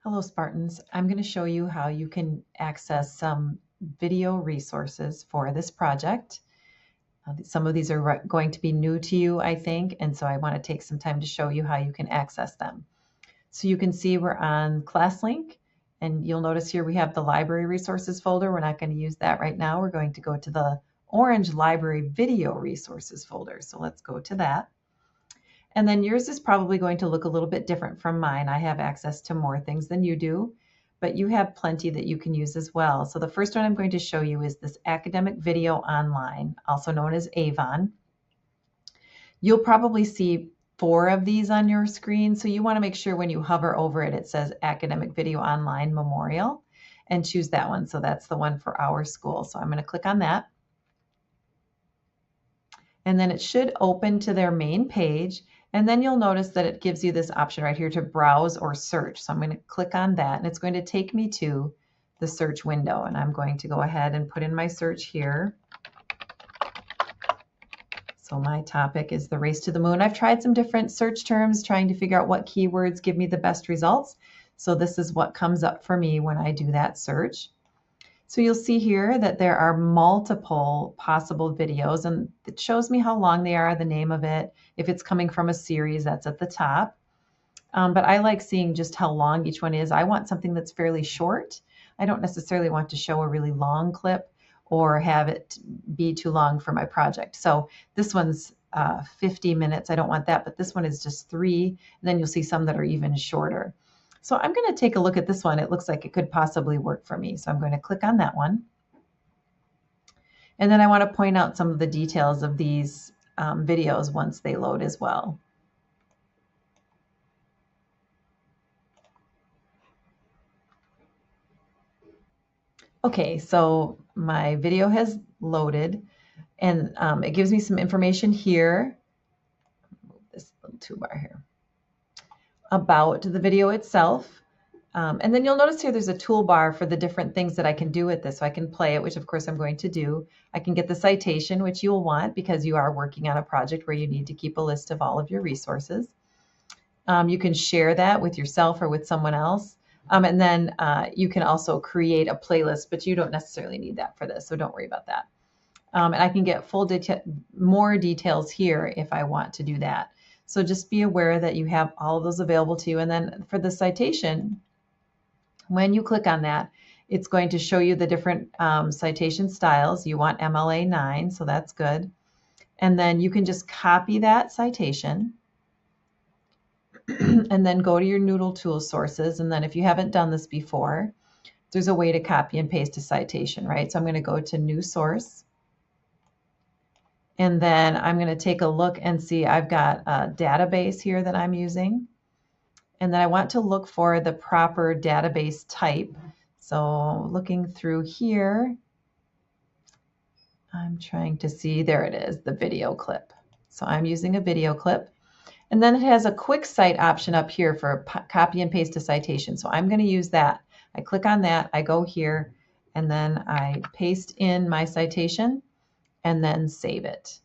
Hello, Spartans. I'm going to show you how you can access some video resources for this project. Some of these are going to be new to you, I think, and so I want to take some time to show you how you can access them. So you can see we're on ClassLink, and you'll notice here we have the library resources folder. We're not going to use that right now. We're going to go to the orange library video resources folder. So let's go to that. And then yours is probably going to look a little bit different from mine. I have access to more things than you do, but you have plenty that you can use as well. So the first one I'm going to show you is this Academic Video Online, also known as AVON. You'll probably see 4 of these on your screen, so you want to make sure when you hover over it, it says Academic Video Online Memorial, and choose that one. So that's the one for our school. So I'm going to click on that. And then it should open to their main page. And then you'll notice that it gives you this option right here to browse or search. So I'm going to click on that, and it's going to take me to the search window. And I'm going to go ahead and put in my search here. So my topic is the race to the moon. I've tried some different search terms trying to figure out what keywords give me the best results. So this is what comes up for me when I do that search. So you'll see here that there are multiple possible videos, and it shows me how long they are, the name of it. If it's coming from a series, that's at the top. But I like seeing just how long each one is. I want something that's fairly short. I don't necessarily want to show a really long clip or have it be too long for my project. So this one's 50 minutes. I don't want that, but this one is just 3. And then you'll see some that are even shorter. So I'm going to take a look at this one. It looks like it could possibly work for me. So I'm going to click on that one. And then I want to point out some of the details of these videos once they load as well. Okay, so my video has loaded, and it gives me some information here. Move this little toolbar here about the video itself. And then you'll notice here there's a toolbar for the different things that I can do with this. So I can play it, which of course I'm going to do. I can get the citation, which you'll want because you are working on a project where you need to keep a list of all of your resources. You can share that with yourself or with someone else. And then you can also create a playlist, but you don't necessarily need that for this, so don't worry about that. And I can get more details here if I want to do that. So just be aware that you have all of those available to you. And then for the citation, when you click on that, it's going to show you the different citation styles. You want MLA 9, so that's good. And then you can just copy that citation and then go to your Noodle tool sources. And then if you haven't done this before, there's a way to copy and paste a citation, right? So I'm going to go to New Source. And then I'm going to take a look and see I've got a database here that I'm using. And then I want to look for the proper database type. So looking through here, I'm trying to see, there it is, the video clip. So I'm using a video clip. And then it has a quick cite option up here for copy and paste a citation. So I'm going to use that. I click on that, I go here, and then I paste in my citation and then save it.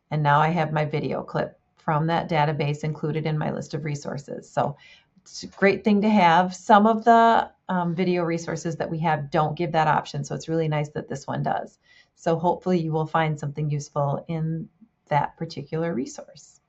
And now I have my video clip from that database included in my list of resources. So it's a great thing to have. Some of the video resources that we have don't give that option, so it's really nice that this one does. So hopefully you will find something useful in that particular resource.